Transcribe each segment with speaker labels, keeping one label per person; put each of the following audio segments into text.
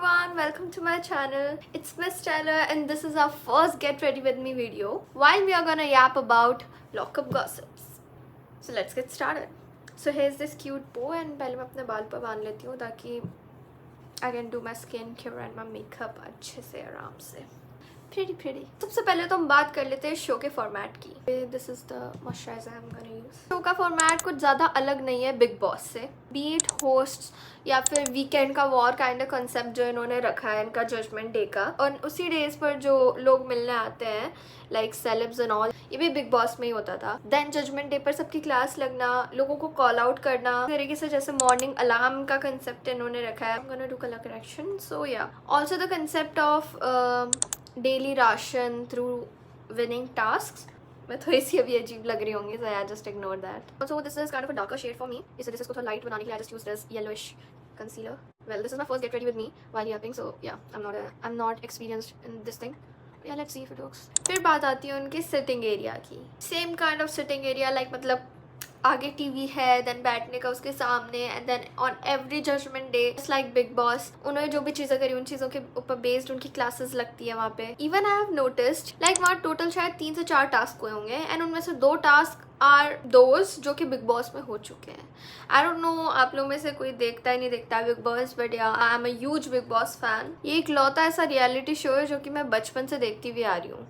Speaker 1: everyone, welcome to my channel. It's Miss Tyler and this is our first Get Ready With Me video while we are gonna yap about lockup gossips. So let's get started. So here's this cute bow and पहले मैं अपने बाल पर बांध लेती हूँ ताकि I can do my skin care and my makeup अच्छे से आराम से. Pretty. सबसे पहले तो हम बात कर लेते हैं शो के फॉर्मेट की. This is the moisturiser I am gonna use. Show का फॉर्मेट कुछ ज़्यादा अलग नहीं है बिग बॉस से. बीट होस्ट्स या फिर वीकेंड का वॉर काइंड ऑफ कंसेप्ट जो इन्होंने रखा है इनका जजमेंट डे का, और उसी डेज पर जो लोग मिलने आते हैं लाइक सेलेब्स एंड ऑल, ये भी बिग बॉस में ही होता था. देन जजमेंट डे पर सबकी क्लास लगना, लोगों को कॉल आउट करना, तरीके से जैसे मॉर्निंग अलार्म का कंसेप्ट इन्होंने रखा है. I am gonna do colour correction. So yeah also the concept of daily ration through winning tasks. मैं थोड़ी सी अभी अजीब लग रही होंगी, so I just ignore that. Also this is kind of a darker shade for me. इसलिए इसको थोड़ा light बनाने के लिए I just use this yellowish concealer. Well, this is my first get ready with me while yapping, so yeah, I'm not experienced in this thing. Yeah, let's see if it works. फिर बात आती है उनके sitting area की. Same kind of sitting area, like मतलब आगे TV है, then बैठने का उसके सामने, and then on every judgement day just like big boss उन्होंने जो भी चीज़ें करी उन चीज़ों के ऊपर बेस्ड उनकी क्लासेस लगती है वहाँ पे. Even I have noticed like वहाँ टोटल शायद 3 से 4 टास्क हुए होंगे एंड उनमें से 2 टास्क आर दोज जो कि बिग बॉस में हो चुके हैं. आई डोंट नो आप लोग में से कोई देखता ही नहीं देखता है बिग बॉस, बट या I am a huge big boss fan. ये एक लौता ऐसा रियलिटी शो है जो कि मैं बचपन से देखती हुई आ रही हूँ.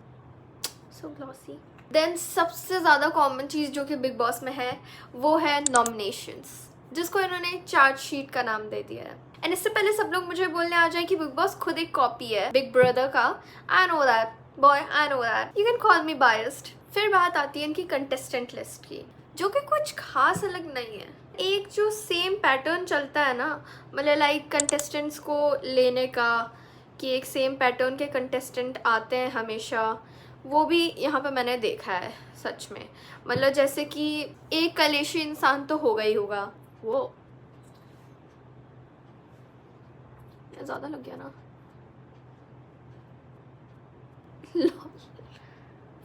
Speaker 1: सो ग्लॉसी. देन सबसे ज़्यादा कॉमन चीज़ जो कि बिग बॉस में है वो है नॉमिनेशंस, जिसको इन्होंने चार्ट शीट का नाम दे दिया है. एंड इससे पहले सब लोग मुझे बोलने आ जाए कि बिग बॉस खुद एक कॉपी है बिग ब्रदर का. I know that boy, I know that, you can call me biased. फिर बात आती है इनकी कंटेस्टेंट लिस्ट की, जो कि कुछ खास अलग नहीं है. एक जो सेम पैटर्न चलता है ना, मतलब लाइक कंटेस्टेंट्स को लेने का, कि एक सेम पैटर्न के कंटेस्टेंट आते हैं हमेशा, वो भी यहाँ पे मैंने देखा है सच में. मतलब जैसे कि एक कलेशी इंसान तो होगा ही होगा. वो ज़्यादा लग गया ना.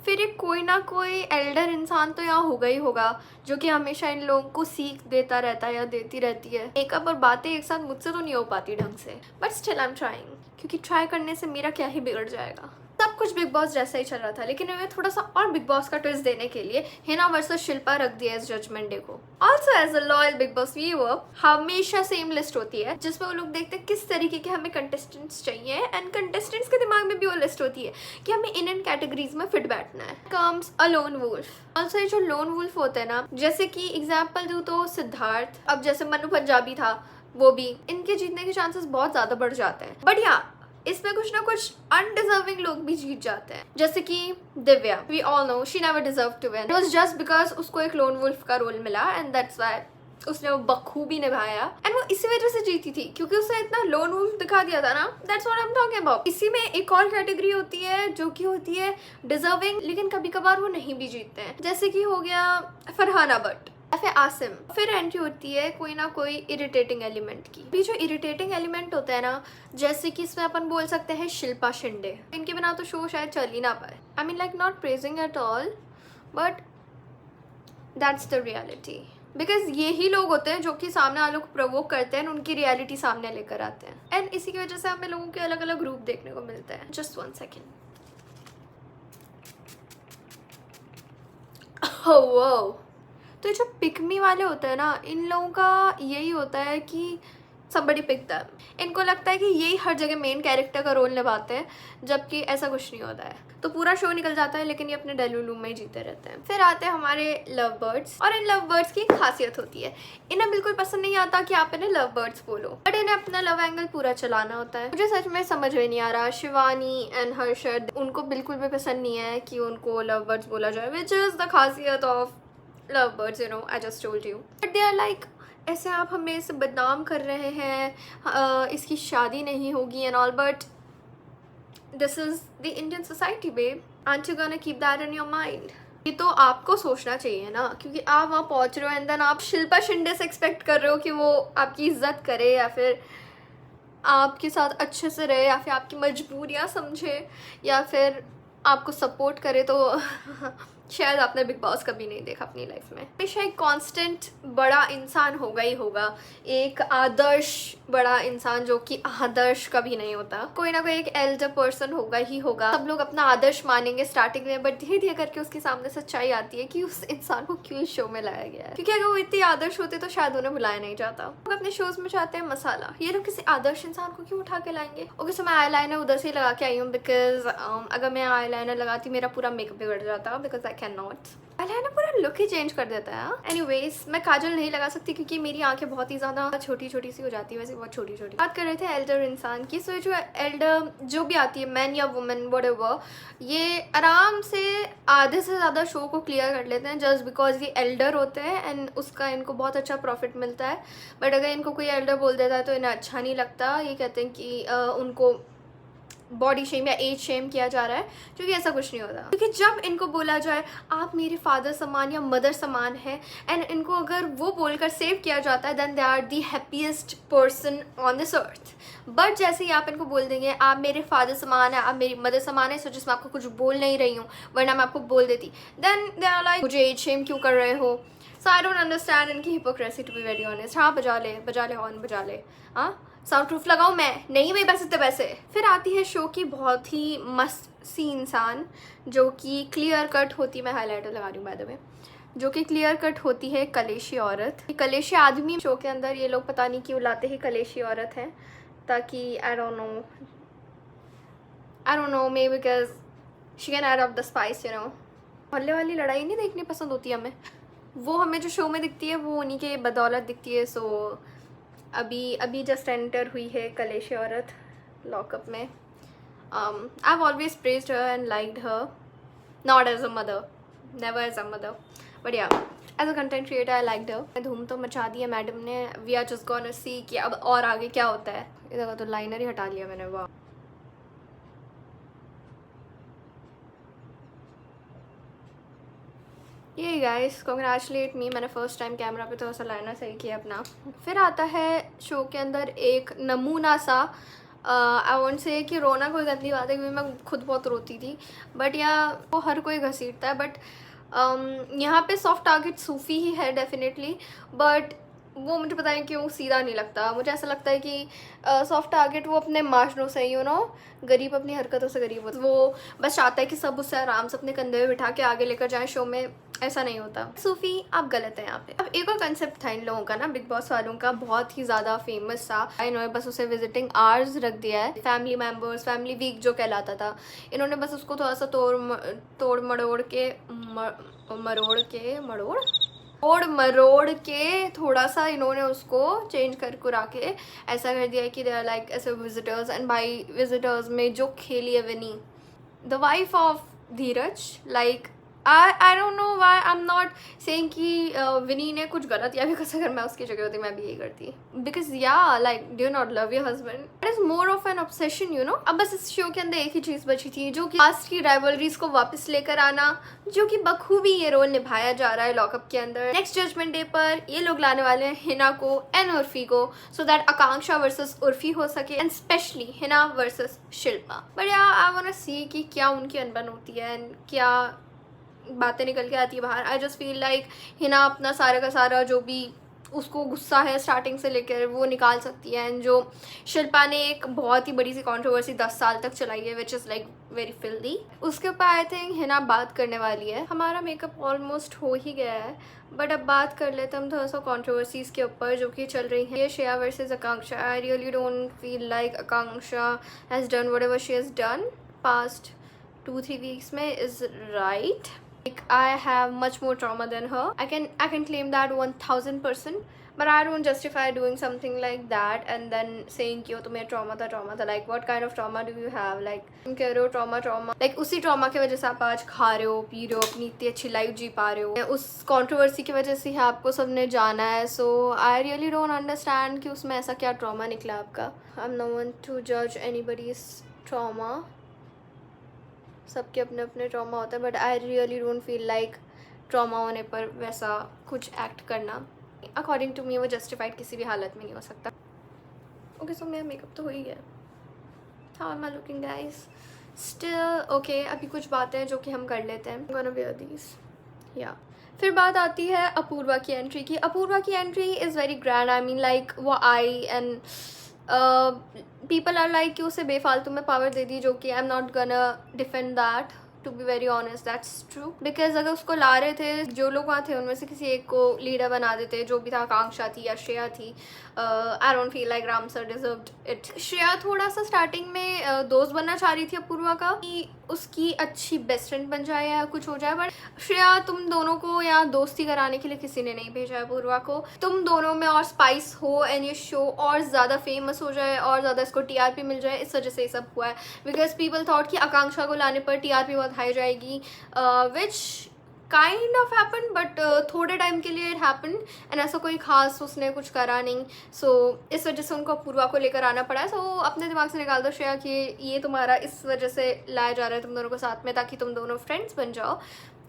Speaker 1: फिर एक कोई ना कोई एल्डर इंसान तो यहाँ होगा ही होगा जो कि हमेशा इन लोगों को सीख देता रहता है या देती रहती है. मेकअप और बातें एक साथ मुझसे तो नहीं हो पाती ढंग से, but still I am trying, क्योंकि ट्राई करने से मेरा क्या ही बिगड़ जाएगा. सब कुछ बिग बॉस जैसा ही चल रहा था, लेकिन इन्हें थोड़ा सा और बिग बॉस का ट्विस्ट देने के लिए हिना वर्सेस शिल्पा रख दिया इस जजमेंट डे को. Also as a loyal big boss viewer हमेशा सेम लिस्ट होती है जिसमें वो लोग देखते हैं किस तरीके के हमें कंटेस्टेंट्स चाहिए, एंड कंटेस्टेंट्स के दिमाग में भी वो लिस्ट होती है कि हमें इन कैटेगरीज में फिट बैठना है. Comes a lone wolf. Also ये जो लोन वुल्फ होते हैं ना, जैसे कि एग्जाम्पल दूँ तो सिद्धार्थ, अब जैसे मनु पंजाबी था, वो भी इनके जीतने के चांसेस बहुत ज्यादा बढ़ जाते हैं. बट या इसमें कुछ ना कुछ अनडिजर्विंग लोग भी जीत जाते हैं, जैसे कि Divya. We all know she never deserve to win. It was just because उसको एक लोन वुल्फ का रोल मिला एंड दैट्स व्हाई उसने वो बखूबी निभाया, एंड वो इसी वजह से जीती थी क्योंकि उसने इतना लोन वुल्फ दिखा दिया था ना. That's what I am talking about. इसी में एक और कैटेगरी होती है जो कि होती है डिजर्विंग, लेकिन कभी कभार वो नहीं भी जीतते हैं, जैसे कि हो गया फरहाना भट्ट या फिर आसिम. फिर एंट्री होती है कोई ना कोई इरिटेटिंग एलिमेंट की. ये जो इरिटेटिंग एलिमेंट होता है ना, जैसे कि इसमें अपन बोल सकते हैं शिल्पा शिंदे. इनके बिना तो शो शायद चल ही ना पाए. आई mean like not praising at all, but that's the reality. Because यही लोग होते हैं जो कि सामने वालों को प्रोवोक करते हैं, उनकी रियलिटी सामने लेकर आते हैं, एंड इसी की वजह से हमें लोगों के अलग अलग ग्रुप देखने को मिलते हैं. Just 1 second. ओह, तो जो पिकमी वाले होते हैं ना, इन लोगों का यही होता है कि somebody pick them. इनको लगता है कि यही हर जगह मेन कैरेक्टर का रोल निभाते हैं, जबकि ऐसा कुछ नहीं होता है. तो पूरा शो निकल जाता है, लेकिन ये अपने डेलुलू में ही जीते रहते हैं. फिर आते हैं हमारे लव बर्ड्स, और इन लव बर्ड्स की खासियत होती है, इन्हें बिल्कुल पसंद नहीं आता कि आप इन्हें लव बर्ड्स बोलो, बट इन्हें अपना लव एंगल पूरा चलाना होता है. मुझे सच में समझ में नहीं आ रहा. शिवानी एंड हर्षद, उनको बिल्कुल भी पसंद नहीं है कि उनको लव बर्ड्स बोला जाए, विच इज द खासियत of love birds, you know, I just told you. But they are like, ऐसे आप हमें इसे बदनाम कर रहे हैं, इसकी शादी नहीं होगी and all, but this is the Indian society babe. Aren't you gonna keep that in your mind. ये तो आपको सोचना चाहिए ना, क्योंकि आप वहाँ पहुँच रहे हो एंड देन आप शिल्पा शिंदे से एक्सपेक्ट कर रहे हो कि वो आपकी इज्जत करे या फिर आपके साथ अच्छे से रहे या फिर आपकी मजबूरियाँ समझे या फिर आपको सपोर्ट करे. तो शायद आपने बिग बॉस कभी नहीं देखा अपनी लाइफ में। हमेशा एक कांस्टेंट बड़ा इंसान होगा ही होगा, एक आदर्श बड़ा इंसान जो कि आदर्श कभी नहीं होता। कोई ना कोई एक एल्डर पर्सन होगा ही होगा। सब लोग अपना आदर्श मानेंगे स्टार्टिंग में, बट धीरे धीरे करके उसके सामने सच्चाई आती है कि उस इंसान को क्यों इस शो में लाया गया है, क्योंकि अगर वो इतने आदर्श होते तो शायद उन्हें बुलाया नहीं जाता। लोग अपने शोज में चाहते हैं मसाला, ये लोग किसी आदर्श इंसान को क्यों उठा के लाएंगे। ओके सो मैं आई लाइनर उधर से लगा के आई हूँ, बिकॉज अगर मैं आई लाइनर लगाती मेरा पूरा मेकअप बिगड़ जाता, because I can not. Eyeliner पूरा लुक ही चेंज कर देता है। एनीवेज, मैं काजल नहीं लगा सकती क्योंकि मेरी आंखें बहुत ही ज़्यादा छोटी छोटी सी हो जाती है, वैसे बहुत छोटी छोटी। बात कर रहे थे एल्डर इंसान की। सो जो एल्डर जो भी आती है, मैन या वुमेन व्हाटएवर, ये आराम से आधे से ज़्यादा शो को क्लियर कर लेते हैं जस्ट बिकॉज ये एल्डर होते हैं एंड उसका इनको बहुत अच्छा प्रॉफिट मिलता है। बट अगर इनको कोई एल्डर बोल देता है तो इन्हें अच्छा नहीं लगता। ये कहते हैं कि उनको बॉडी शेम या एज शेम किया जा रहा है, क्योंकि ऐसा कुछ नहीं होता। क्योंकि जब इनको बोला जाए आप मेरे फादर समान या मदर समान है, एंड इनको अगर वो बोलकर सेव किया जाता है, then they are the happiest person on this earth. But जैसे ही आप इनको बोल देंगे आप मेरे फादर समान है, आप मेरी मदर समान है, सो जिसमें आपको कुछ बोल नहीं रही हूँ वरना मैं आपको बोल देती, देन दे आर लाइक मुझे एज शेम क्यों कर रहे हो। सो आई डोंट अंडरस्टैंड इनकी hypocrisy to be very honest. हाँ बजा ले हॉर्न बजा ले, हाँ साउंड प्रूफ लगाऊं मैं, नहीं मेरे पास इतने पैसे। फिर आती है शो की बहुत ही मस्त सी इंसान जो कि क्लियर कट होती, मैं हाईलाइटर लगा रही हूँ बाय द वे, जो कि क्लियर कट होती है कलेशी औरत। कलेशी आदमी शो के अंदर ये लोग पता नहीं क्यों लाते ही कलेशी औरत है, ताकि आई don't no may because she can add up the spice, you know. मोहल्ले वाली लड़ाई नहीं देखनी पसंद होती हमें, वो हमें जो शो में दिखती है वो उन्हीं के बदौलत दिखती है। सो अभी जस्ट एंटर हुई है कलेशी औरत लॉकअप में। I have always praised her and liked her, not as a mother, never as a mother, but yeah as a content creator I liked her. धूम तो मचा दी है मैडम ने। We are just gonna see कि अब और आगे क्या होता है। इधर का तो लाइनर ही हटा लिया मैंने, वाह। ये गाइस कॉन्ग्रेचुलेट मी, मैंने फर्स्ट टाइम कैमरा पे थोड़ा सा लाइनर सही किया अपना। फिर आता है शो के अंदर एक नमूना सा, आई वोंट से कि रोना कोई गंदी बात है क्योंकि मैं खुद बहुत रोती थी, बट या वो हर कोई घसीटता है। बट यहाँ पे सॉफ्ट टारगेट सूफी ही है डेफिनेटली, बट वो मुझे पता नहीं क्यों सीधा नहीं लगता। मुझे ऐसा लगता है कि सॉफ्ट टारगेट वो अपने माशनों से, यू नो, गरीब अपनी हरकतों से गरीब होता है। वो बस चाहता है कि सब उससे आराम से अपने कंधे में बिठा के आगे लेकर जाएं शो में, ऐसा नहीं होता। सूफी आप गलत हैं यहाँ पे। अब एक और कंसेप्ट था इन लोगों का ना, बिग बॉस वालों का, बहुत ही ज़्यादा फेमस था। इन्होंने बस उसे विजिटिंग आवर्स रख दिया है, फैमिली मेम्बर्स, फैमिली वीक जो कहलाता था। इन्होंने बस उसको थोड़ा सा तोड़ मरोड़ के थोड़ा सा इन्होंने उसको चेंज कर कुरा के ऐसा कर दिया कि दे आर लाइक ऐसे विजिटर्स, एंड बाई विजिटर्स में जो खेली है Vinny, the wife of Dheeraj, like I don't know why I'm not saying कि विनी ने कुछ गलत या बिकॉज अगर मैं उसकी जगह होती मैं भी यही करती, बिकॉज या like do you not love your husband, it is more of N obsession, you know. अब बस इस शो के अंदर एक ही चीज़ बची थी, जो कि पास्ट की राइवलरीज को वापस लेकर आना, जो कि बखूबी ये रोल निभाया जा रहा है लॉकअप के अंदर। नेक्स्ट जजमेंट डे पर ये लोग लाने वाले हैं हिना को एंड उर्फी को, so that Akanksha versus Urfi हो सके, and specially Hina versus Shilpa. But या आई वांट टू सी कि क्या उनकी अनबन होती है एंड क्या बातें निकल के आती है बाहर। I just feel like Hina अपना सारा का सारा जो भी उसको गुस्सा है स्टार्टिंग से लेकर वो निकाल सकती है, एंड जो शिल्पा ने एक बहुत ही बड़ी सी कंट्रोवर्सी 10 साल तक चलाई है which is like very filthy, उसके ऊपर आई थिंक हिना बात करने वाली है। हमारा मेकअप ऑलमोस्ट हो ही गया है, बट अब बात कर लेते हम थोड़ा सा कंट्रोवर्सीज के ऊपर जो कि चल रही है। ये Shreya versus Akanksha. I really don't feel like Akanksha has done whatever she has done past 2-3 weeks में is right. Like I have much more trauma than her. I can claim that 1000%. But I don't justify doing something like that and then saying कि वो तुम्हें trauma था. Like what kind of trauma do you have? Like तुम कह रहे हो trauma. Like उसी trauma की वजह से आप आज खा रहे हो, पी रहे हो, अपनी इतनी अच्छी लाइफ जी पा रहे हो। उस controversy की वजह से ही आपको सबने जाना है। So I really don't understand कि उसमें ऐसा क्या trauma निकला आपका। I'm no one to judge anybody's trauma. सबके अपने अपने ट्रॉमा होता है, but I really don't feel like trauma होने पर वैसा कुछ एक्ट करना अकॉर्डिंग टू मी वो जस्टिफाइड किसी भी हालत में नहीं हो सकता। ओके सो मेरा मेकअप तो हो ही गया। How am I looking guys? Still okay, अभी कुछ बातें हैं जो कि हम कर लेते हैं. I'm gonna wear these. या फिर बात आती है अपूर्वा की एंट्री की. अपूर्वा की entry is very grand. I mean like वो I and people are like कि उसे बेफालतू में पावर दे दी, जो कि I am not gonna defend that. To be very honest, that's true. Because अगर उसको ला रहे थे, जो लोग वहाँ थे उनमें से किसी एक को लीडर बना देते, जो भी था, आकांक्षा थी या श्रेया थी. I don't feel like Ram sir deserved it. Shreya थोड़ा सा स्टार्टिंग में दोस्त बनना चाह रही थी अपूर्वा का, कि उसकी अच्छी बेस्ट फ्रेंड बन जाए या कुछ हो जाए. बट श्रेया, तुम दोनों को यहाँ दोस्ती कराने के लिए किसी ने नहीं भेजा है अपूर्वा को. तुम दोनों में और स्पाइस हो एंड ये शो और ज़्यादा फेमस हो जाए और ज़्यादा इसको टीआरपी मिल जाए, इस वजह से ये सब हुआ है. बिकॉज पीपल थॉट कि आकांक्षा को लाने पर टीआरपी बहुत हाई जाएगी, which kind of happen, but थोड़े टाइम के लिए इट हैपन एंड ऐसा कोई खास उसने कुछ करा नहीं. सो इस वजह से उनको अपूर्वा को लेकर आना पड़ा है. सो अपने दिमाग से निकाल दो श्रेया कि ये तुम्हारा इस वजह से लाया जा रहा है तुम दोनों को साथ में, ताकि तुम दोनों फ्रेंड्स बन जाओ.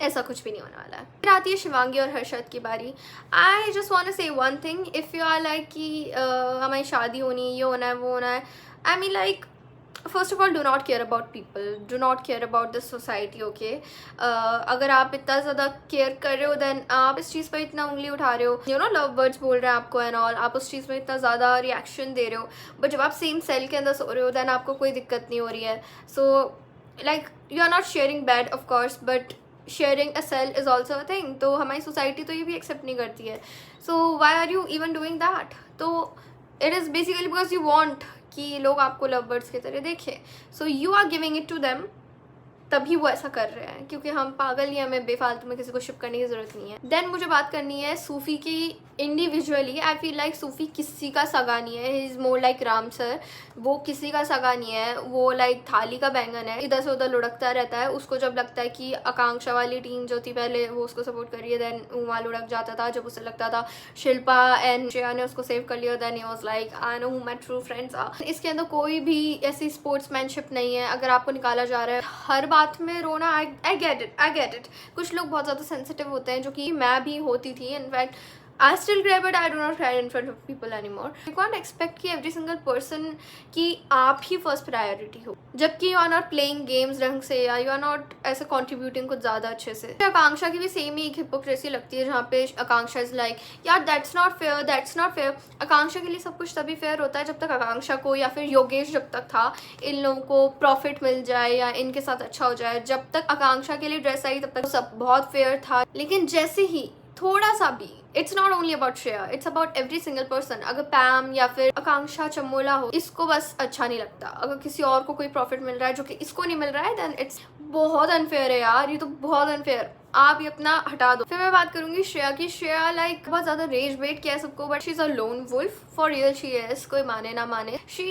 Speaker 1: ऐसा कुछ भी नहीं होने वाला है. फिर आती है शिवांगी और हर्षद की बारी. I just want to say one thing. If you are like कि हमारी शादी होनी, ये होना है, वो होना है, I mean like first of all do not care about people, do not care about this society. Okay, अगर आप इतना ज़्यादा केयर कर रहे हो देन आप इस चीज़ पर इतना उंगली उठा रहे हो, यू नो लव बर्ड्स बोल रहे हैं आपको एंड ऑल, आप उस चीज़ में इतना ज़्यादा रिएक्शन दे रहे हो. बट जब आप सेम सेल के अंदर सो रहे हो देन आपको कोई दिक्कत नहीं हो रही है. So like you are not sharing bed of course, but sharing a cell is also a thing. तो हमारी सोसाइटी तो ये भी एक्सेप्ट नहीं करती है. So why are you even doing that? तो it is basically because you want कि लोग आपको लव बर्ड्स की तरह देखें. So you are giving it to them, तभी वो ऐसा कर रहे हैं, क्योंकि हम पागल ही, हमें बेफालतू में किसी को शिप करने की ज़रूरत नहीं है. देन मुझे बात करनी है सूफ़ी की. इंडिविजुअली आई फील लाइक सूफ़ी किसी का सगा नहीं है. He is more like Ram sir. वो किसी का सगा नहीं है. वो लाइक थाली का बैंगन है, इधर से उधर लुढ़कता रहता है. उसको जब लगता है कि आकांक्षा वाली टीम जो थी पहले वो उसको सपोर्ट कर रही है, देन वहाँ लुढ़क जाता था. जब उसे लगता था शिल्पा एंड श्रेया ने उसको सेव कर लिया, then he was like I know who my true friends are. इसके अंदर कोई भी ऐसी स्पोर्ट्समैनशिप नहीं है. अगर आपको निकाला जा रहा है हर बात में रोना, आई गेट इट. कुछ लोग बहुत ज़्यादा सेंसिटिव होते हैं, जो कि मैं भी होती थी. In fact I still cry, but I do not cry in front of people anymore. You can't expect कि every single person कि आप ही first priority हो, जबकि you are not playing games ढंग से, या you are not ऐसे contributing कुछ ज़्यादा अच्छे से. आकांक्षा की भी सेम ही एक हिपोक्रेसी लगती है, जहाँ पे आकांक्षा इज लाइक यार that's not fair. आकांक्षा के लिए सब कुछ तभी फेयर होता है जब तक आकांक्षा को या फिर योगेश जब तक था, इन लोगों को प्रॉफिट मिल जाए या इनके साथ अच्छा हो जाए. जब तक आकांक्षा के लिए ड्रेस आई तब तक सब बहुत फेयर था. लेकिन जैसे ही थोड़ा सा भी, it's not only about Shreya, it's about every single person. अगर पैम या फिर आकांक्षा चमोला हो, इसको बस अच्छा नहीं लगता. अगर किसी और को कोई प्रॉफिट मिल रहा है जो कि इसको नहीं मिल रहा है, देन इट्स बहुत अनफेयर है यार. ये तो बहुत अनफेयर. आप ये अपना हटा दो. फिर मैं बात करूंगी श्रेया की. श्रेया लाइक बहुत ज्यादा रेज वेट किया है सबको, but she is a lone wolf for real. She is, कोई माने ना माने, she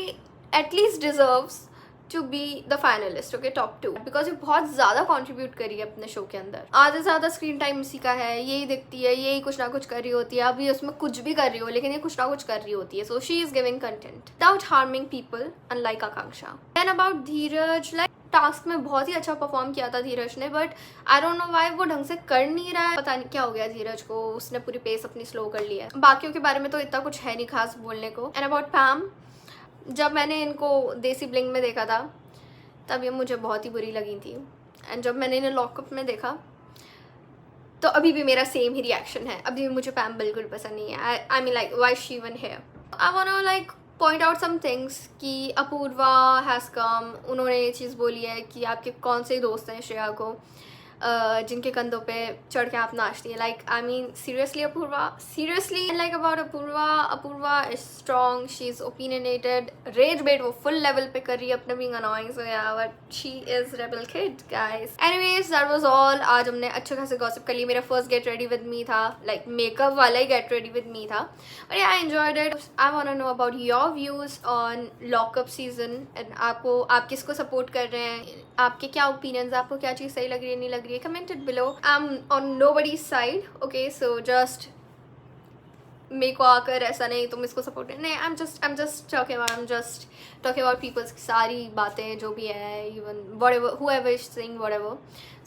Speaker 1: at least deserves to be the finalist. Okay, top 2, because ये बहुत ज़्यादा कंट्रीब्यूट करी है अपने शो के अंदर. आधे से ज़्यादा स्क्रीन टाइम इसी का है. यही दिखती है, यही कुछ ना कुछ कर रही होती है. अभी उसमें कुछ भी कर रही हो, लेकिन ये कुछ ना कुछ कर रही होती है. So she is giving content without harming people, unlike Akanksha. Then about Dheeraj, like task में बहुत ही अच्छा परफॉर्म किया था धीरज ने, but I don't know why वो ढंग से कर नहीं रहा है. पता नहीं क्या हो गया धीरज को, उसने पूरी पेस अपनी स्लो कर ली है. बाकियों के बारे में तो इतना कुछ है नहीं खास बोलने को. एंड अबाउट पैम, जब मैंने इनको देसी ब्लिंग में देखा था तब ये मुझे बहुत ही बुरी लगी थी. एंड जब मैंने इन्हें लॉकअप में देखा तो अभी भी मेरा सेम ही रिएक्शन है. अभी भी मुझे पैम बिल्कुल पसंद नहीं है. I mean like why she even here. I want to like point out some things कि अपूर्वा हैज़ कम. उन्होंने ये चीज़ बोली है कि आपके कौन से दोस्त हैं श्रेया को जिनके कंधों पे चढ़ के आप नाचती हैं. Like I mean seriously Apurva, seriously. Like about Apurva is strong, she is opinionated. रेज बेट वो फुल लेवल पे कर रही है अपने being annoying. So yeah, but she is rebel kid guys. Anyways that was all. आज हमने अच्छे खासे गॉसिप कर लिया. मेरा first get ready with me था, लाइक मेकअप वाला ही गेट रेडी विद मी था. But I enjoyed it. I want to know about your views on Lock Upp season. And आपको, आप किसको सपोर्ट कर रहे हैं, आपके क्या ओपिनियंस, आपको क्या चीज़ सही लग रही है, नहीं लग रही है, comment it below. I'm on nobody's side. Okay, so just मेरे को आकर ऐसा नहीं तुम इसको सपोर्ट नहीं. I'm just talking about people's सारी बातें जो भी है, even whatever, whoever is saying whatever.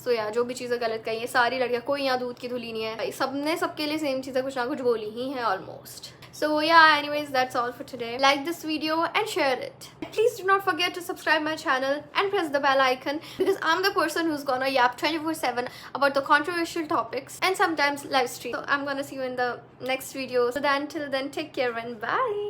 Speaker 1: So yeah, जो भी चीज़ें गलत कही है, सारी लड़कियाँ, कोई यहाँ दूध की धुली नहीं है. सबने सबके लिए सेम चीज़ें कुछ ना कुछ बोली ही है almost. So yeah, anyways, that's all for today. Like this video and share it. Please do not forget to subscribe my channel and press the bell icon, because I'm the person who's gonna yap 24/7 about the controversial topics and sometimes live stream. So I'm gonna see you in the next video. So then, till then, take care and bye.